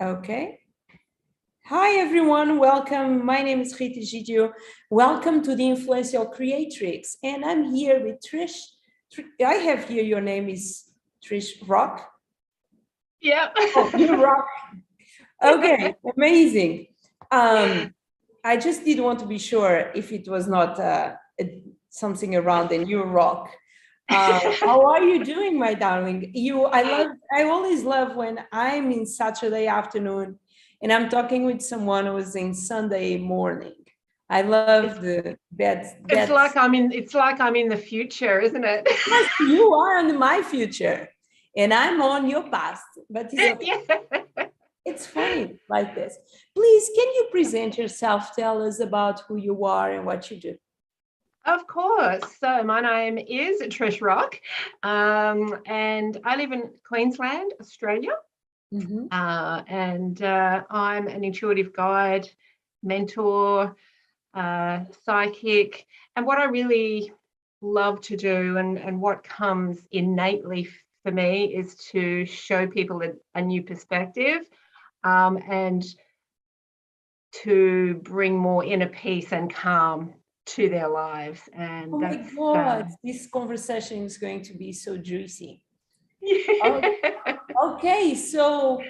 Okay. Hi, everyone. Welcome. My name is Rita Egidio. Welcome to the Influential Creatrix. And I'm here with Trish. I have here your name is Trish Rock. Yep. Oh, you rock. Okay, amazing. I just did want to be sure if it was not something around the new rock. How are you doing, my darling? I always love when I'm in Saturday afternoon and I'm talking with someone who's in Sunday morning. I love It's like I'm in the future, isn't it? Yes, you are on my future and I'm on your past, but it's okay. Yeah. It's funny like this. Please, can you present yourself? Tell us about who you are and what you do. Of course. So my name is Trish Rock, and I live in Queensland, Australia. Mm-hmm. And I'm an intuitive guide, mentor, psychic. And what I really love to do and what comes innately for me is to show people a new perspective, and to bring more inner peace and calm to their lives. And Oh my that's God, this conversation is going to be so juicy. yeah. Okay, so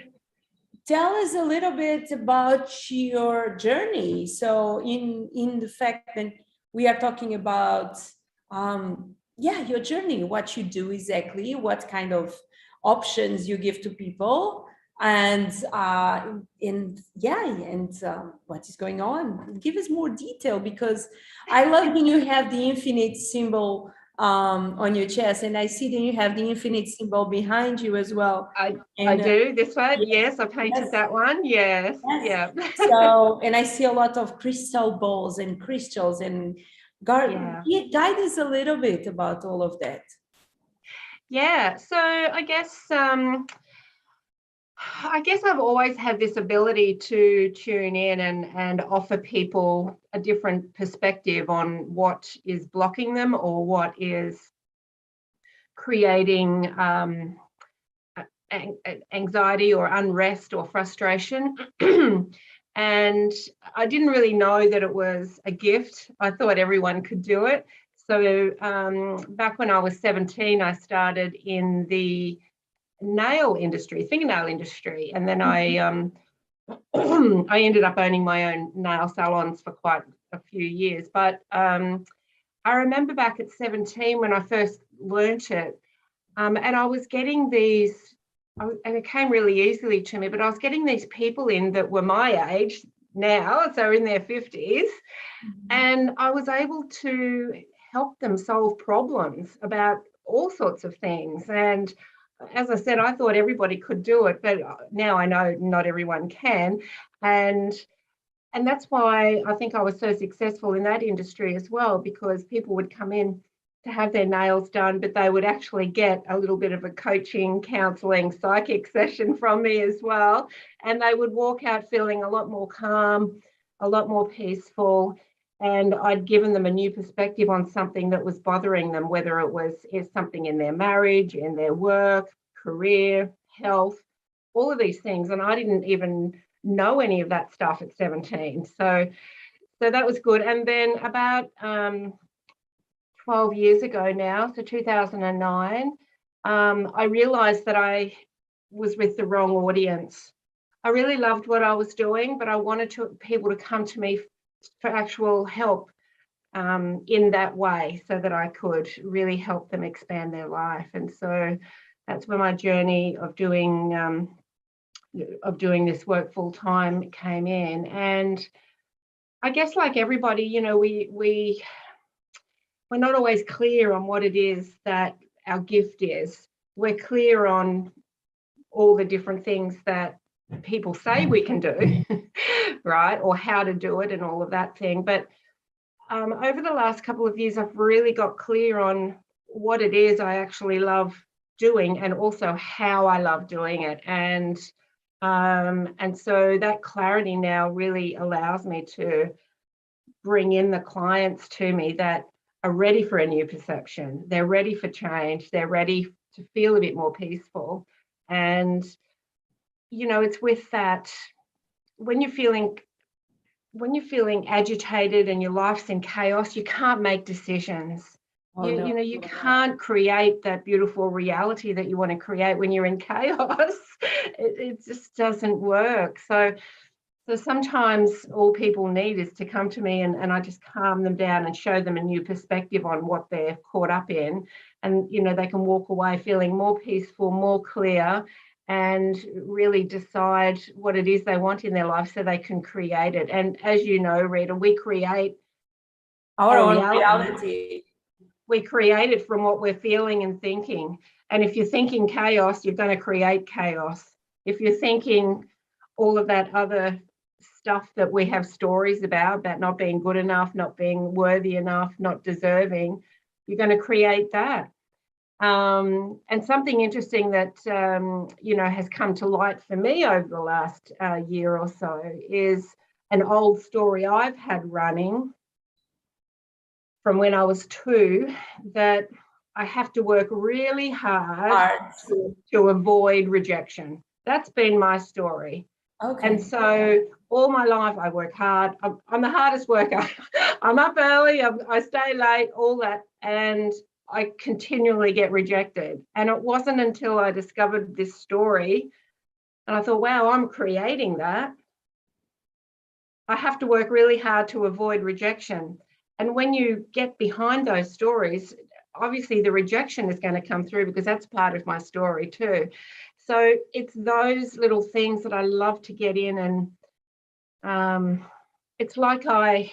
tell us a little bit about your journey. So in the fact that we are talking about your journey, what you do exactly, what kind of options you give to people, and what is going on. Give us more detail because I love when you have the infinite symbol on your chest, and I see that you have the infinite symbol behind you as well. I do this one. Yes, Yes, I painted yes, that one. Yes. yes. Yeah. So, and I see a lot of crystal balls and crystals and Yeah. guide us a little bit about all of that. Yeah. So I guess I've always had this ability to tune in and offer people a different perspective on what is blocking them or what is creating anxiety or unrest or frustration. And I didn't really know that it was a gift. I thought everyone could do it. So back when I was 17, I started in the fingernail industry, and then I I ended up owning my own nail salons for quite a few years. But I remember back at 17 when I first learnt it, and I was getting these, and it came really easily to me, but I was getting these people in that were my age now, so in their 50s, and I was able to help them solve problems about all sorts of things. And as I said, I thought everybody could do it, but now I know not everyone can. And that's why I think I was so successful in that industry as well, because people would come in to have their nails done, but they would actually get a little bit of a coaching, counseling, psychic session from me as well. And they would walk out feeling a lot more calm, a lot more peaceful. And I'd given them a new perspective on something that was bothering them, whether it was something in their marriage, in their work, career, health, all of these things. And I didn't even know any of that stuff at 17. So that was good. And then about 12 years ago now, so 2009, I realized that I was with the wrong audience. I really loved what I was doing, but I wanted people to come to me for actual help in that way, so that I could really help them expand their life. And so that's where my journey of doing this work full time came in. And I guess, like everybody, we're not always clear on what it is that our gift is. We're clear on all the different things that people say we can do, right? Or how to do it and all of that thing. But over the last couple of years, I've really got clear on what it is I actually love doing, and also how I love doing it. And so that clarity now really allows me to bring in the clients to me that are ready for a new perception. They're ready for change. They're ready to feel a bit more peaceful. And it's with that, when you're feeling agitated and your life's in chaos, you can't make decisions. Oh, no. You can't create that beautiful reality that you want to create when you're in chaos. It just doesn't work. So sometimes all people need is to come to me, and I just calm them down and show them a new perspective on what they're caught up in. And, they can walk away feeling more peaceful, more clear, and really decide what it is they want in their life so they can create it. And as you know, Rita, we create our own reality. We create it from what we're feeling and thinking. And if you're thinking chaos, you're going to create chaos. If you're thinking all of that other stuff that we have stories about not being good enough, not being worthy enough, not deserving, you're going to create that. And something interesting that, has come to light for me over the last year or so is an old story I've had running from when I was 2, that I have to work really hard to avoid rejection. That's been my story. Okay. And so all my life I work hard. I'm the hardest worker. I'm up early, I stay late, all that. And I continually get rejected. And it wasn't until I discovered this story and I thought, wow, I'm creating that. I have to work really hard to avoid rejection. And when you get behind those stories, obviously the rejection is going to come through because that's part of my story too. So it's those little things that I love to get in, and it's like I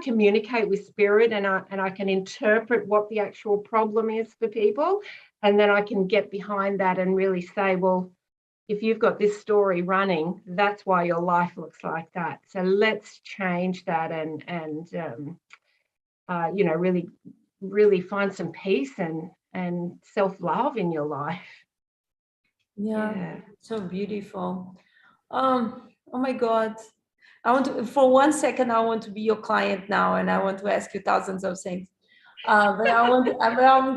communicate with spirit, and I can interpret what the actual problem is for people, and then I can get behind that and really say, well, if you've got this story running, that's why your life looks like that. So let's change that and really, really find some peace and self-love in your life. Yeah, so beautiful. Oh my God. For 1 second, I want to be your client now, and I want to ask you thousands of things. But I'm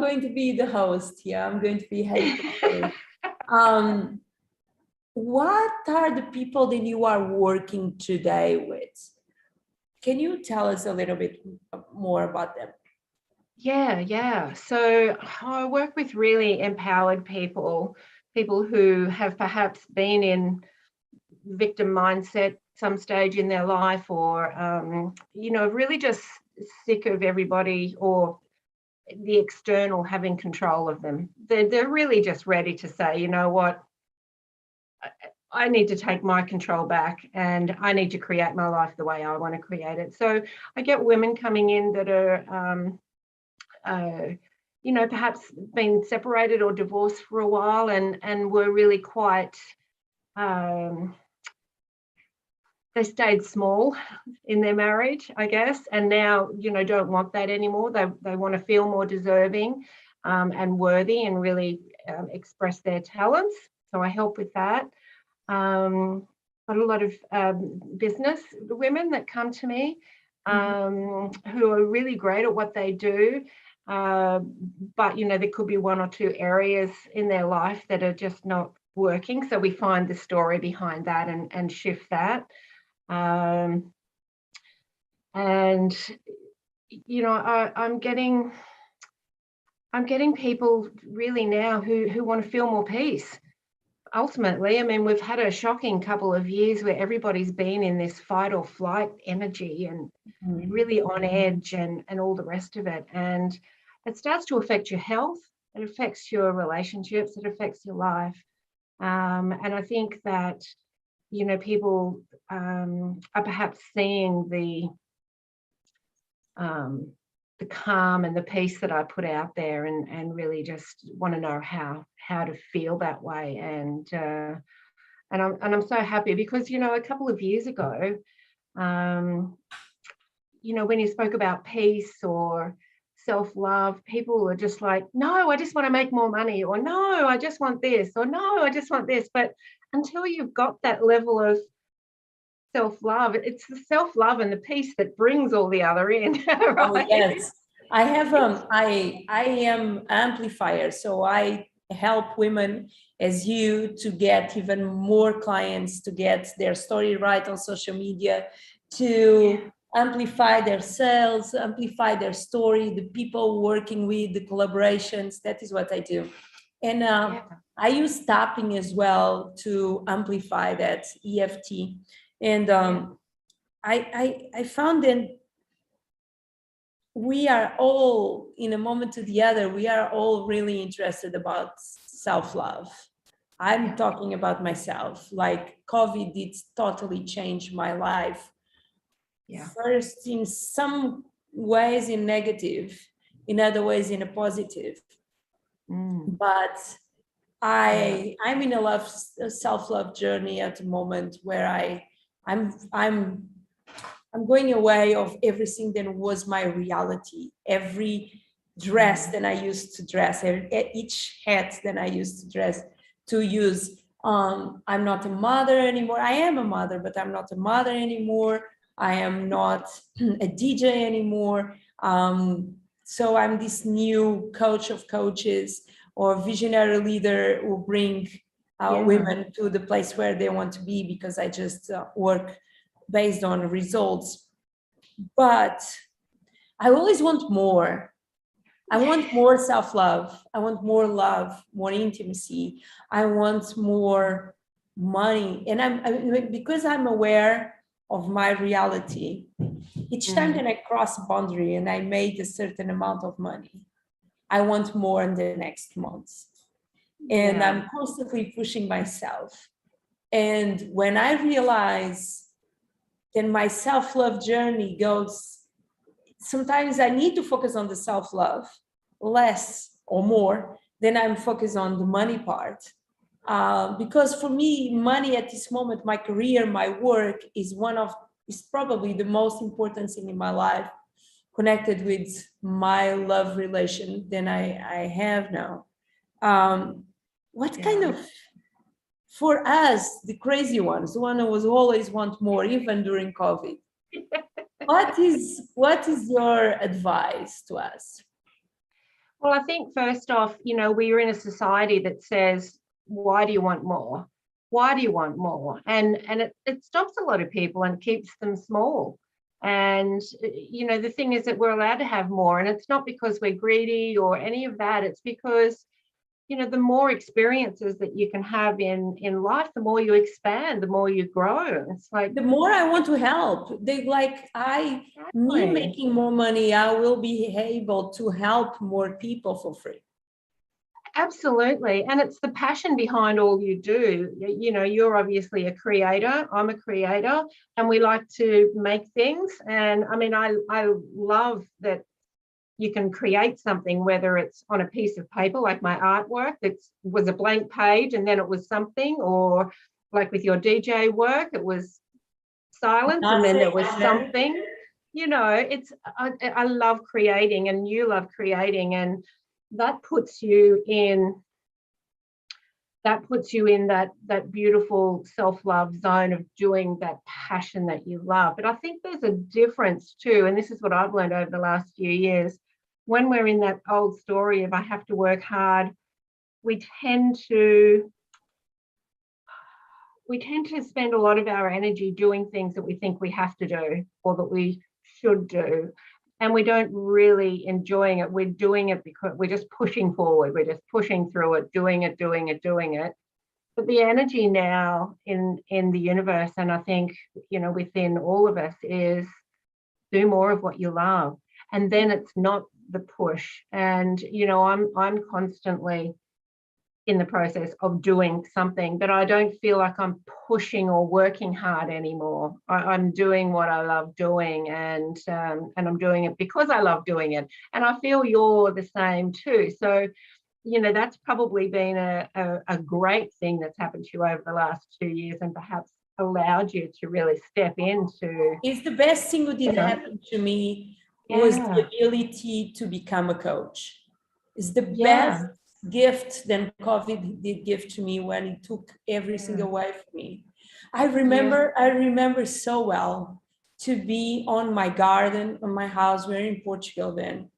going to be the host here. I'm going to be head. What are the people that you are working today with? Can you tell us a little bit more about them? Yeah. So I work with really empowered people who have perhaps been in victim mindset some stage in their life, or, really just sick of everybody or the external having control of them. They're really just ready to say, you know what, I need to take my control back and I need to create my life the way I want to create it. So I get women coming in that are, perhaps been separated or divorced for a while and were really quite, they stayed small in their marriage, I guess, and now, don't want that anymore. They want to feel more deserving and worthy and really express their talents. So I help with that. Got a lot of business women that come to me who are really great at what they do. But, there could be 1 or 2 areas in their life that are just not working. So we find the story behind that and shift that. I'm getting people really now who want to feel more peace. Ultimately, we've had a shocking couple of years where everybody's been in this fight or flight energy and really on edge and all the rest of it. And it starts to affect your health, it affects your relationships, it affects your life. And I think that, people are perhaps seeing the calm and the peace that I put out there and really just want to know how to feel that way. And I'm so happy because, a couple of years ago, when you spoke about peace or self-love, people were just like, no, I just want to make more money, or no, I just want this, or no, I just want this. But until you've got that level of self-love, it's the self-love and the peace that brings all the other in. Right? Oh, yes. I have I am amplifier, so I help women as you to get even more clients, to get their story right on social media, to amplify their sales, amplify their story, the people working with, the collaborations. That is what I do. And I use tapping as well to amplify that EFT. And I found that we are all, in a moment to the other, we are all really interested about self-love. I'm talking about myself. Like COVID did totally change my life. First, in some ways in negative, in other ways in a positive. But I'm in a self-love journey at the moment where I'm going away of everything that was my reality. Every dress that I used to dress, each hat that I used to use. I'm not a mother anymore. I am a mother, but I'm not a mother anymore. I am not a DJ anymore. So I'm this new coach of coaches or visionary leader who bring women to the place where they want to be, because I just work based on results. But I always want more. I want more self-love. I want more love, more intimacy. I want more money. And because I'm aware of my reality, each time that I cross a boundary and I made a certain amount of money, I want more in the next month. And I'm constantly pushing myself. And when I realize that my self-love journey goes, sometimes I need to focus on the self-love less or more than I'm focused on the money part. Because for me, money at this moment, my career, my work is probably the most important thing in my life, connected with my love relation than I have now. For us, the crazy ones, the one who was always want more, even during COVID, what is your advice to us? Well, I think first off, we're in a society that says, why do you want more? Why do you want more? And it stops a lot of people and keeps them small. And, the thing is that we're allowed to have more. And it's not because we're greedy or any of that. It's because, the more experiences that you can have in life, the more you expand, the more you grow. It's like, the more I want to help. Me making more money, I will be able to help more people for free. Absolutely. And it's the passion behind all you do. You're obviously a creator. I'm a creator, and we like to make things. And I love that you can create something, whether it's on a piece of paper, like my artwork, that was a blank page and then it was something, or like with your DJ work, it was silence and then there was something. I love creating, and you love creating, and that puts you in that beautiful self-love zone of doing that passion that you love. But I think there's a difference too, and this is what I've learned over the last few years. When we're in that old story of I have to work hard, we tend to spend a lot of our energy doing things that we think we have to do or that we should do. And we don't really enjoying it. We're doing it because we're just pushing forward. We're just pushing through it, doing it. But the energy now in the universe, and I think, within all of us, is do more of what you love. And then it's not the push. And, I'm constantly in the process of doing something, but I don't feel like I'm pushing or working hard anymore. I'm doing what I love doing, and I'm doing it because I love doing it. And I feel you're the same too. So, that's probably been a great thing that's happened to you over the last 2 years, and perhaps allowed you to really step into. It's the best thing that did happen to me was the ability to become a coach. It's the best gift that COVID did give to me, when it took everything away from me. I remember so well to be on my garden, on my house. We're in Portugal then.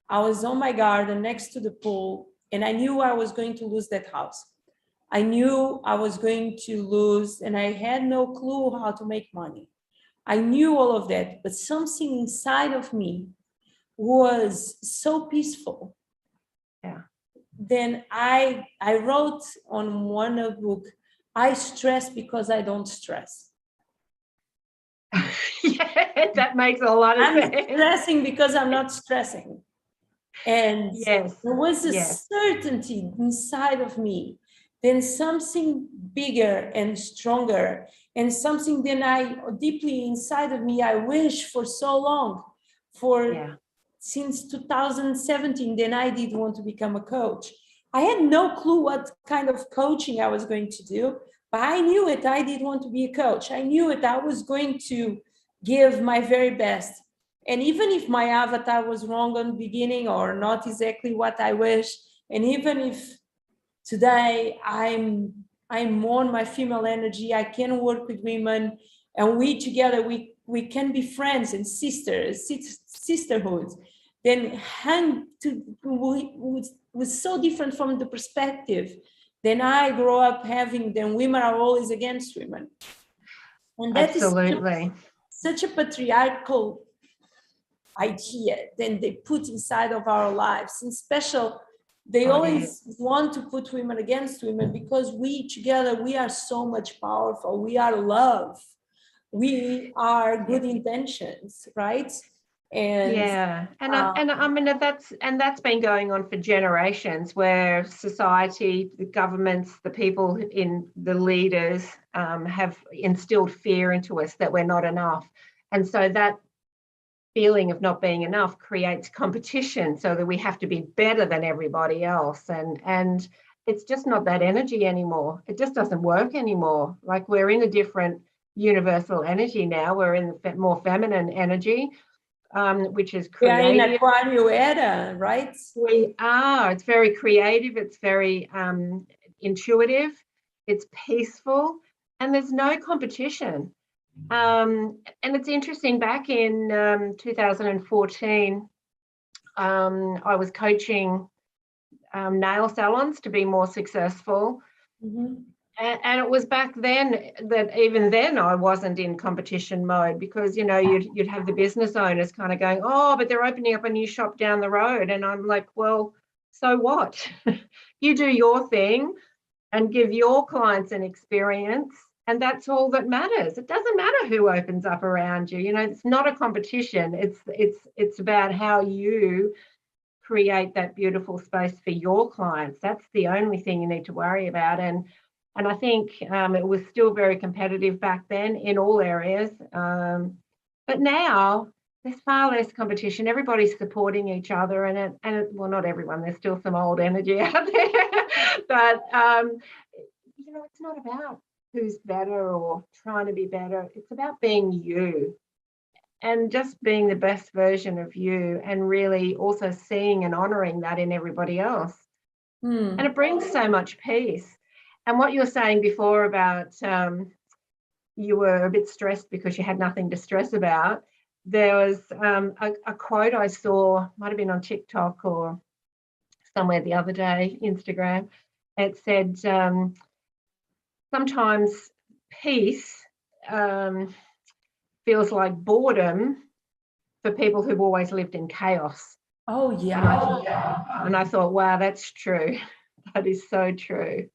I was on my garden next to the pool, And I knew I was going to lose that house. I knew I was going to lose, and I had no clue how to make money. I knew all of that, but something inside of me was so peaceful. Yeah. Then I wrote on one book, I stress because I don't stress. Yeah, that makes a lot of sense. I'm stressing because I'm not stressing. And Yes. there was a Yes. certainty inside of me, then something bigger and stronger, and something that I deeply inside of me, I wish for so long, since 2017, then I did want to become a coach. I had no clue what kind of coaching I was going to do, but I knew it. I did want to be a coach. I knew it. I was going to give my very best. And even if my avatar was wrong on the beginning or not exactly what I wish, and even if today I'm more on my female energy, I can work with women, and we together, we can be friends and sisterhoods, then hang to was so different from the perspective. Then I grow up having, then women are always against women. And that Absolutely. is such a patriarchal idea then they put inside of our lives. And special, they always want to put women against women, because we together, we are so much powerful. We are love. We are good intentions, right? And yeah, and I mean that's been going on for generations, where society, the governments, the people in the leaders have instilled fear into us that we're not enough, and so that feeling of not being enough creates competition, so that we have to be better than everybody else, and it's just not that energy anymore. It just doesn't work anymore. Like, we're in a different universal energy now. We're in the more feminine energy. Which is creative. We are in Aquarius era, right? We are. It's very creative. It's very intuitive. It's peaceful, and there's no competition. And it's interesting. Back in 2014, I was coaching nail salons to be more successful. Mm-hmm. And it was back then that even then I wasn't in competition mode, because, you know, you'd have the business owners kind of going, oh, but they're opening up a new shop down the road. And I'm like, well, so what? You do your thing and give your clients an experience, and that's all that matters. It doesn't matter who opens up around you. You know, it's not a competition. It's about how you create that beautiful space for your clients. That's the only thing you need to worry about. And I think it was still very competitive back then in all areas. But now there's far less competition. Everybody's supporting each other, and well, not everyone. There's still some old energy out there. But, you know, it's not about who's better or trying to be better. It's about being you, and just being the best version of you, and really also seeing and honouring that in everybody else. And it brings so much peace. And what you were saying before about you were a bit stressed because you had nothing to stress about, there was a quote I saw, might have been on TikTok or somewhere the other day, Instagram. It said, sometimes peace feels like boredom for people who've always lived in chaos. Oh, yeah. And I thought, wow, that's true. That is so true.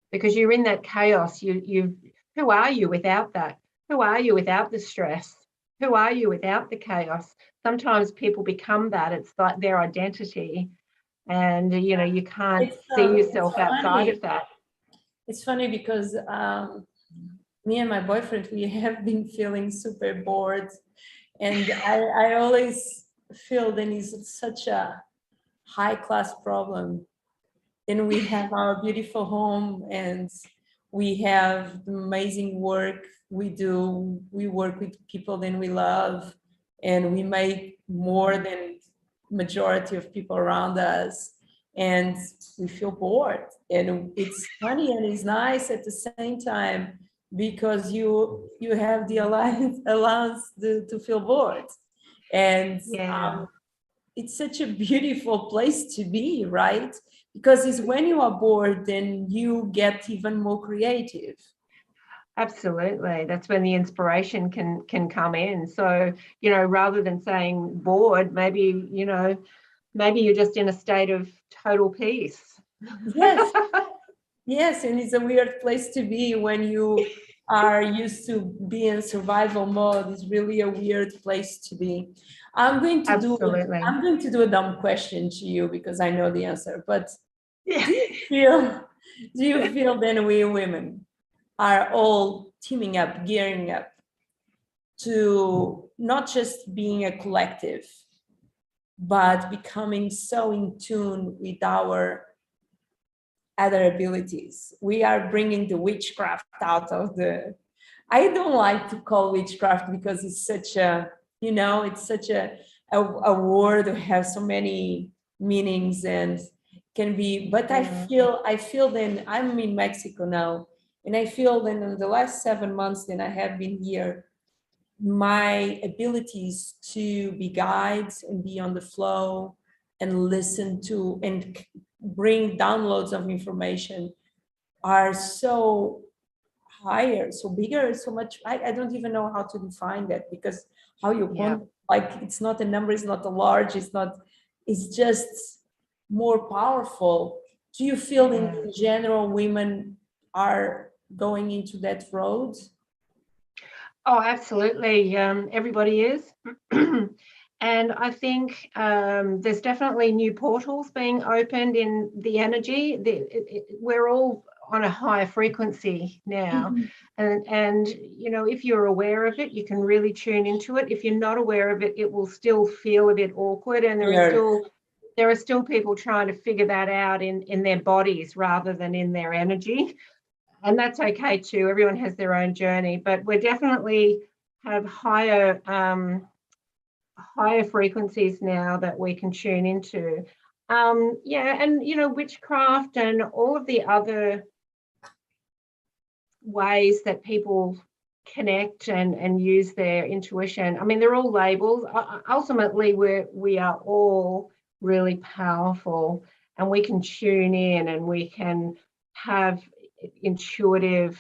Because you're in that chaos. Who are you without that? Who are you without the stress? Who are you without the chaos? Sometimes people become that. It's like their identity. And, you know, you can't see yourself outside of that. It's funny because me and my boyfriend, we have been feeling super bored. And I always feel that it's such a high-class problem. Then we have our beautiful home, and we have amazing work we do. We work with people that we love, and we make more than majority of people around us, and we feel bored. And it's funny and it's nice at the same time, because you have the allowance to feel bored. And it's such a beautiful place to be, right? because it's when you are bored, then you get even more creative. Absolutely. That's when the inspiration can come in. So, you know, rather than saying bored, maybe, you know, maybe you're just in a state of total peace. Yes. Yes, and it's a weird place to be when you are used to be in survival mode. It's really a weird place to be. I'm going to do a dumb question to you because I know the answer. But Yeah. do you feel then we women are all teaming up, gearing up to not just being a collective, but becoming so in tune with our other abilities? We are bringing the witchcraft out of the, I don't like to call witchcraft because it's such a, you know, it's such a word that has so many meanings and can be, but I feel then I'm in Mexico now, and I feel then in the last 7 months that I have been here, my abilities to be guides and be on the flow and listen to and bring downloads of information are so higher, so bigger, so much. I don't even know how to define that, because how you like, it's not a number, it's not a large, it's not, it's just more powerful. Do you feel in general women are going into that road? Oh, absolutely. Everybody is. And I think there's definitely new portals being opened in the energy. We're all on a higher frequency now. And, you know, if you're aware of it, you can really tune into it. If you're not aware of it, it will still feel a bit awkward. And there are still people trying to figure that out in their bodies rather than in their energy. And that's okay too. Everyone has their own journey, but we're definitely have higher frequencies now that we can tune into. And you know, witchcraft and all of the other ways that people connect and use their intuition. I mean, they're all labels. Ultimately, we are all really powerful, and we can tune in and we can have intuitive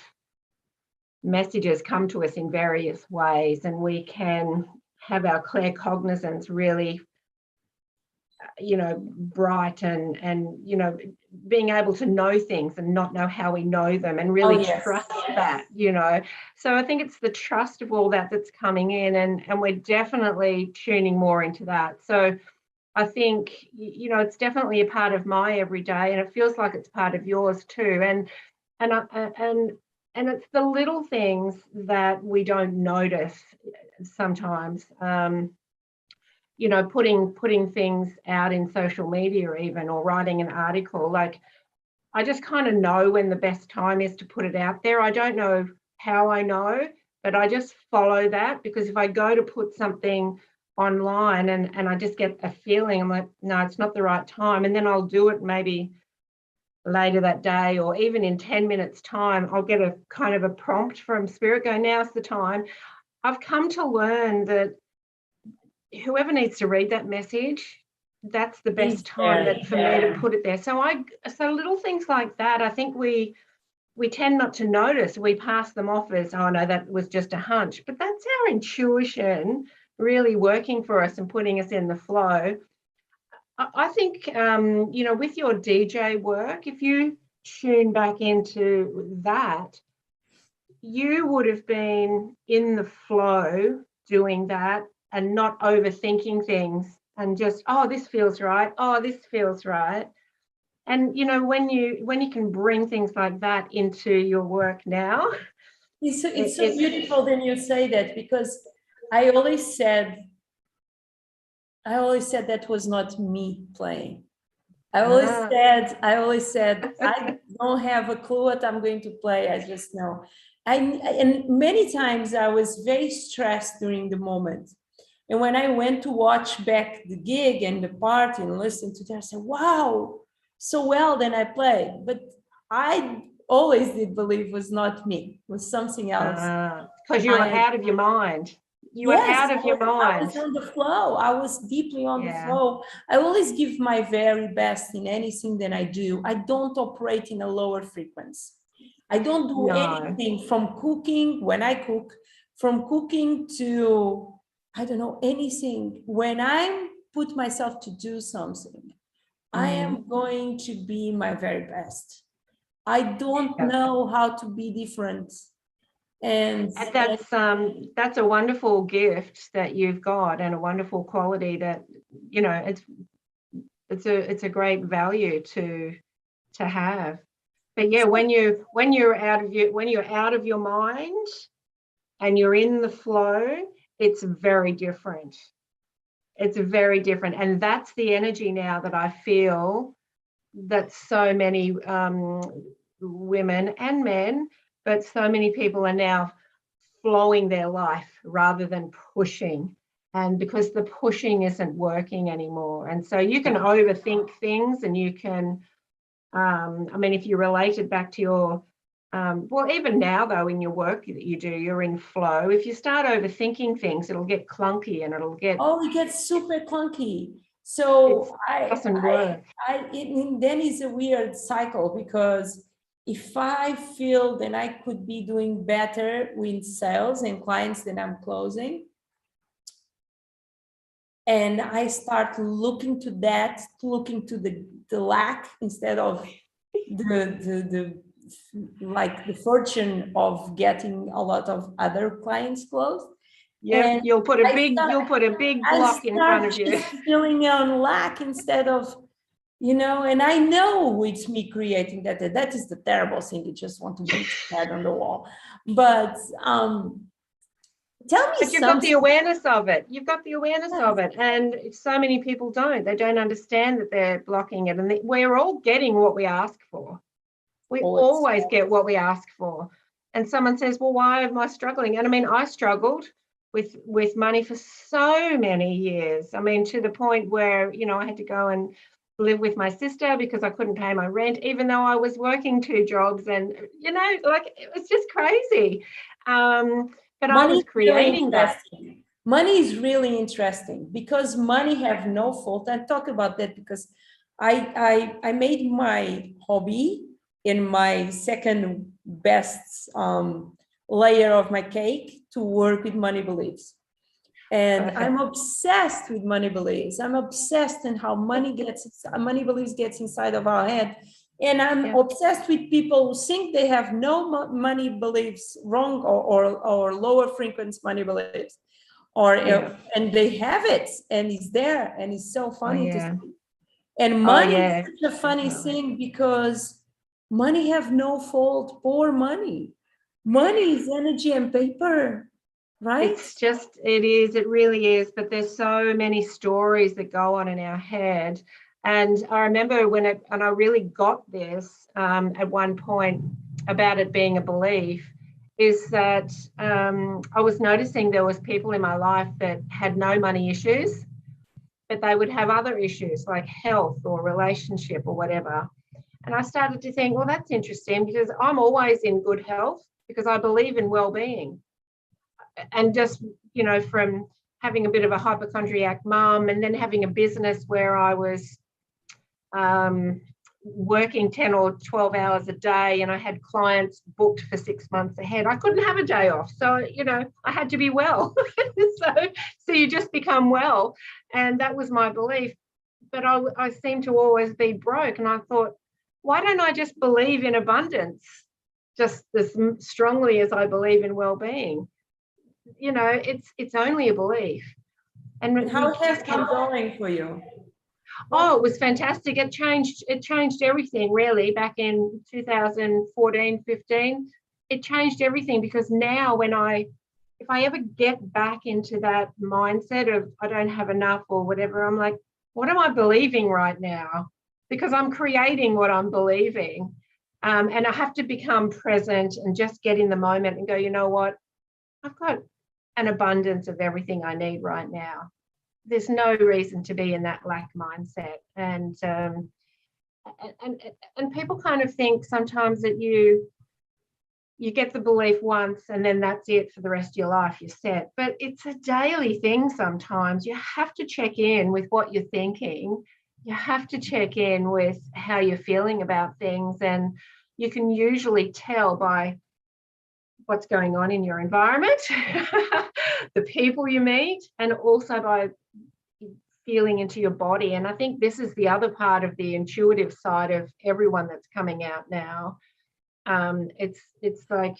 messages come to us in various ways, and we can have our claircognizance really, you know, bright and you know, being able to know things and not know how we know them, and really trust that, you know. So I think it's the trust of all that that's coming in, and we're definitely tuning more into that. So I think, you know, it's definitely a part of my everyday, and it feels like it's part of yours too. And it's the little things that we don't notice sometimes. You know, putting things out in social media even, or writing an article. Like, I just kind of know when the best time is to put it out there. I don't know how I know, but I just follow that, because if I go to put something online and I just get a feeling, I'm like, no, it's not the right time. And then I'll do it maybe later that day, or even in 10 minutes time, I'll get a kind of a prompt from spirit going, now's the time. I've come to learn that whoever needs to read that message, that's the best time for me to put it there. So little things like that, I think we tend not to notice. We pass them off as, oh no, that was just a hunch. But that's our intuition really working for us and putting us in the flow. I think, you know, with your DJ work, if you tune back into that, you would have been in the flow doing that and not overthinking things, and just, oh, this feels right. Oh, this feels right. And, you know, when you can bring things like that into your work now. It's so beautiful when you say that, because I always said that was not me playing. I always said, I don't have a clue what I'm going to play. I just know. And many times I was very stressed during the moment. And when I went to watch back the gig and the party and listen to that, I said, wow, so well, then I played. But I always did believe it was not me, it was something else. Because you were out of your mind. you were out of your I mind. was on the flow. I was deeply on the Yeah. flow. I always give my very best in anything that I do. I don't operate in a lower frequency. I don't do anything from cooking, when I cook, from cooking to, I don't know, anything. When I put myself to do something, I am going to be my very best. I don't know how to be different. And that's a wonderful gift that you've got, and a wonderful quality that, you know, it's a great value to have. But yeah, when you're out of your mind and you're in the flow, it's very different. It's very different. And that's the energy now that I feel that so many women and men, but so many people are now flowing their life rather than pushing. And because the pushing isn't working anymore. And so you can overthink things, and you can, I mean, if you relate it back to your, well, even now, though, in your work that you do, you're in flow. If you start overthinking things, it'll get clunky and it'll get... Oh, it gets super clunky. So it doesn't work. Then it's a weird cycle, because if I feel that I could be doing better with sales and clients that I'm closing, and I start looking to the lack instead of the like the fortune of getting a lot of other clients closed. Yeah, you'll put a big block in front of you. Feeling on lack instead of, you know, and I know it's me creating that. That is the terrible thing. You just want to beat your head on the wall. But tell me, but you've got the awareness of it. You've got the awareness of it. And so many people don't. They don't understand that they're blocking it. And we're all getting what we ask for. We always get what we ask for. And someone says, well, why am I struggling? And I mean, I struggled with money for so many years. I mean, to the point where, you know, I had to go and live with my sister because I couldn't pay my rent, even though I was working 2 jobs. And, you know, like, it was just crazy. But money, I was creating that. Money is really interesting, because money have no fault. I talk about that because I made my hobby in my second best layer of my cake to work with money beliefs. And I'm obsessed with money beliefs. I'm obsessed in how money beliefs gets inside of our head. And I'm obsessed with people who think they have no money beliefs wrong, or lower frequency money beliefs, and they have it, and it's there, and it's so funny to see. And money is such a funny thing, because money have no fault. Poor money. Money is energy and paper, right? It really is. But there's so many stories that go on in our head. And I remember and I really got this at one point about it being a belief, is that I was noticing there was people in my life that had no money issues, but they would have other issues like health or relationship or whatever. And I started to think, well, that's interesting, because I'm always in good health because I believe in well-being. And just, you know, from having a bit of a hypochondriac mum, and then having a business where I was working 10 or 12 hours a day, and I had clients booked for 6 months ahead. I couldn't have a day off. So, you know, I had to be well. so you just become well. And that was my belief. But I seemed to always be broke. And I thought, why don't I just believe in abundance just as strongly as I believe in well-being? You know, it's only a belief. And how has it been going for you? Oh, it was fantastic. It changed everything, really, back in 2014, 15. It changed everything, because now if I ever get back into that mindset of I don't have enough or whatever, I'm like, what am I believing right now? Because I'm creating what I'm believing. And I have to become present and just get in the moment and go, you know what? I've got an abundance of everything I need right now. There's no reason to be in that lack mindset. And people kind of think sometimes that you get the belief once and then that's it for the rest of your life, you're set. But it's a daily thing sometimes. You have to check in with what you're thinking. You have to check in with how you're feeling about things. And you can usually tell by what's going on in your environment, the people you meet, and also by feeling into your body. And I think this is the other part of the intuitive side of everyone that's coming out now. It's like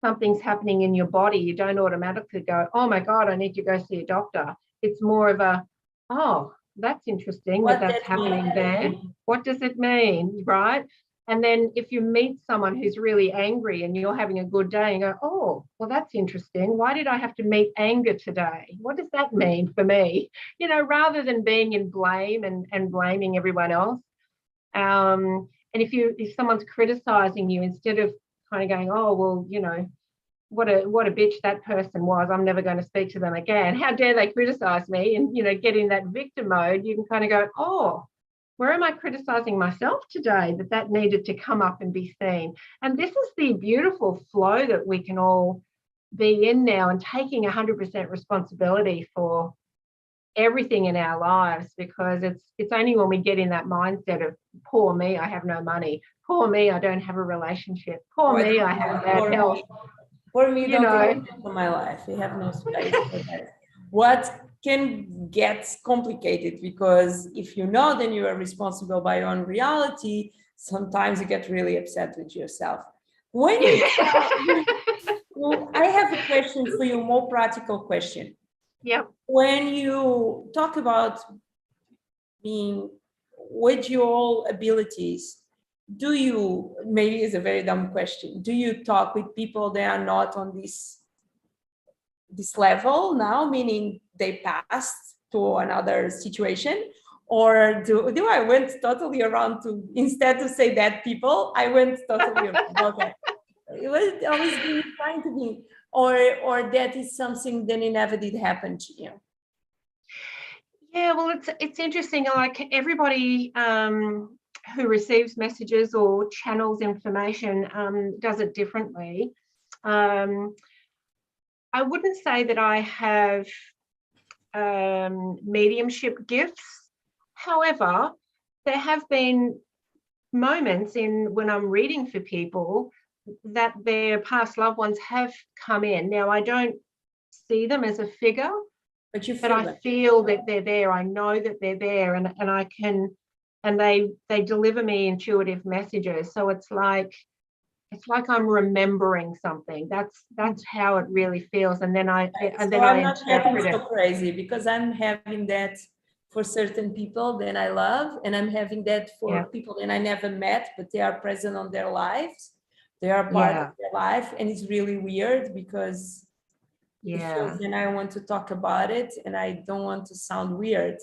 something's happening in your body. You don't automatically go, oh my God, I need to go see a doctor. It's more of a, oh, that's interesting that's happening there. What does it mean, right? And then if you meet someone who's really angry and you're having a good day and go, oh, well, that's interesting. Why did I have to meet anger today? What does that mean for me? Rather than being in blame and blaming everyone else. And if someone's criticizing you, instead of kind of going, oh, well, what a bitch that person was, I'm never going to speak to them again. How dare they criticize me? And, get in that victim mode, you can kind of go, oh, where am I criticizing myself today that needed to come up and be seen? And this is the beautiful flow that we can all be in now, and taking 100% responsibility for everything in our lives, because it's only when we get in that mindset of poor me, I have no money, poor me, I don't have a relationship, poor me, I have bad health. For me, don't for my life. We have no space for that. What can get complicated, because if then you are responsible by your own reality. Sometimes you get really upset with yourself. When I have a question for you, more practical question. Yeah. When you talk about being with your abilities, do you, maybe it's a very dumb question, do you talk with people that are not on this level now, meaning they passed to another situation? Or do I went totally around to, instead to say that people, I went totally around? Okay. It was always been trying to be, or that is something that it never did happen to you? Yeah, well, it's interesting. Like everybody who receives messages or channels information does it differently. I wouldn't say that I have mediumship gifts. However, there have been moments when I'm reading for people that their past loved ones have come in. Now, I don't see them as a figure, but I feel that they're there. I know that they're there, and I can, and they deliver me intuitive messages. So it's like I'm remembering something. That's how it really feels. And then I I'm not having so crazy, because I'm having that for certain people that I love, and I'm having that for people that I never met, but they are present on their lives. They are part of their life, and it's really weird because it feels, and I want to talk about it, and I don't want to sound weird.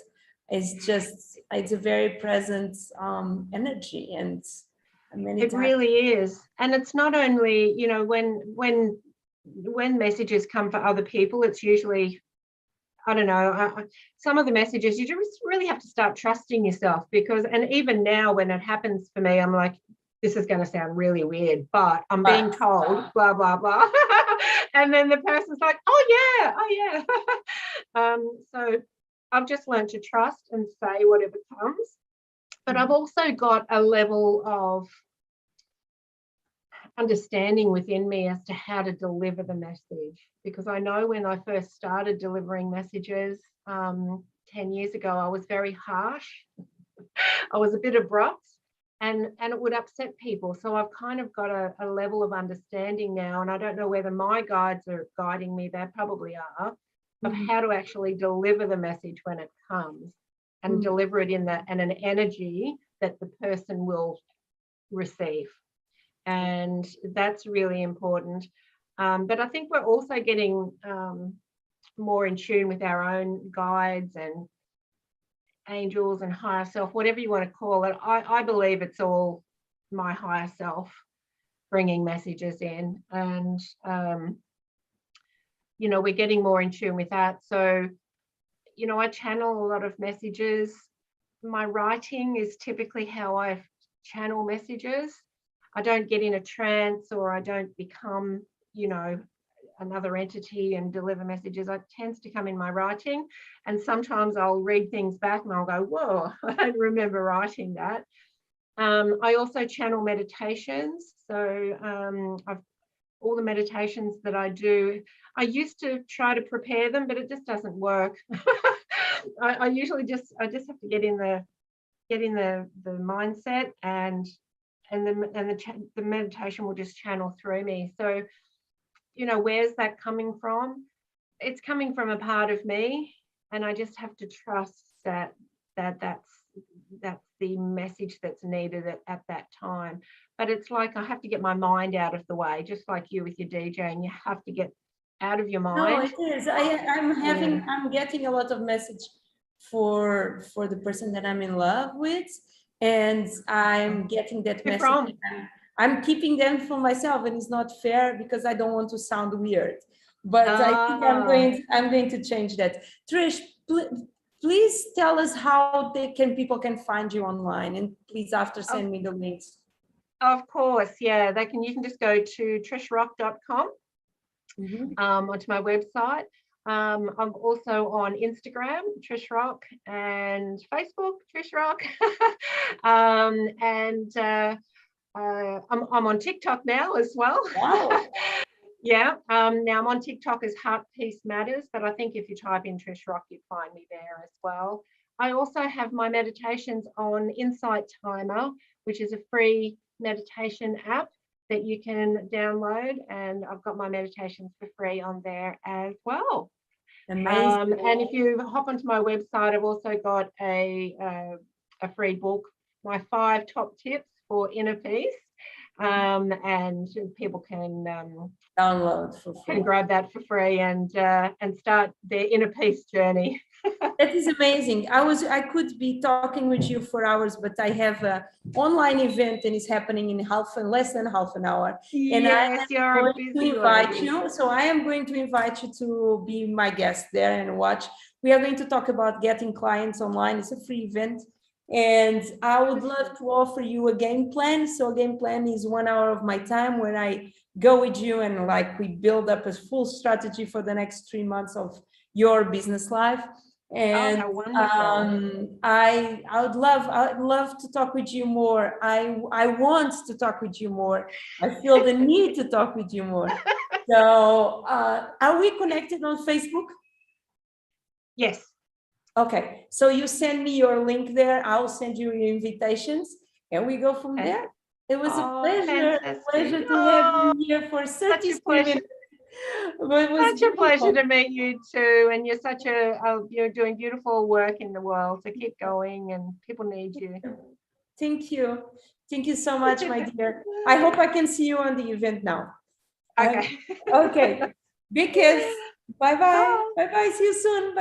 It's just, it's a very present energy, and it really is. And it's not only, when messages come for other people, it's usually, I don't know, some of the messages you just really have to start trusting yourself, because, and even now when it happens for me, I'm like, this is going to sound really weird, but I'm being told blah, blah, blah. And then the person's like, oh yeah. So I've just learned to trust and say whatever comes. But I've also got a level of understanding within me as to how to deliver the message, because I know when I first started delivering messages 10 years ago, I was very harsh. I was a bit abrupt, and it would upset people. So I've kind of got a level of understanding now, and I don't know whether my guides are guiding me, they probably are, of how to actually deliver the message when it comes, and deliver it in an energy that the person will receive. And that's really important. But I think we're also getting more in tune with our own guides and angels and higher self, whatever you want to call it. I believe it's all my higher self bringing messages in, and we're getting more in tune with that. So I channel a lot of messages. My writing is typically how I channel messages. I don't get in a trance, or I don't become, another entity and deliver messages. It tends to come in my writing, and sometimes I'll read things back and I'll go, whoa, I don't remember writing that. I also channel meditations. So all the meditations that I do, I used to try to prepare them, but it just doesn't work. I usually just have to get in the mindset, and the meditation will just channel through me. So, where's that coming from? It's coming from a part of me, and I just have to trust that's the message that's needed at that time. But it's like I have to get my mind out of the way, just like you with your DJing. You have to get out of your mind. No, it is. I'm getting a lot of message for the person that I'm in love with, and I'm getting that message. I'm keeping them for myself, and it's not fair because I don't want to sound weird. But I think I'm going to change that. Trish, please tell us how people can find you online, and please after send me the links. Of course, yeah. You can just go to trishrock.com onto my website. I'm also on Instagram, Trish Rock, and Facebook, Trish Rock. I'm on TikTok now as well. Wow. Yeah. Now I'm on TikTok as Heart Peace Matters, but I think if you type in Trish Rock, you'd find me there as well. I also have my meditations on Insight Timer, which is a free meditation app that you can download, and I've got my meditations for free on there as well. Amazing. And if you hop onto my website, I've also got a free book, my 5 top tips for inner peace, and people can download for free. Can grab that for free and start their inner peace journey. That is amazing. I could be talking with you for hours, but I have an online event and it's happening in less than half an hour. And yes, you're going to invite you. So I am going to invite you to be my guest there and watch. We are going to talk about getting clients online. It's a free event. And I would love to offer you a game plan. So a game plan is 1 hour of my time when I go with you and we build up a full strategy for the next 3 months of your business life. And I'd love to talk with you more. I want to talk with you more. I feel the need to talk with you more. So are we connected on Facebook? Yes. Okay, so you send me your link there. I'll send you your invitations, and we go from there. It was a pleasure to have you here for 30 minutes. Such a pleasure to meet you too, and you're you're doing beautiful work in the world. So keep going, and people need you. Thank you so much, my dear. I hope I can see you on the event now. Okay. Okay. Big kiss. Bye. See you soon. Bye.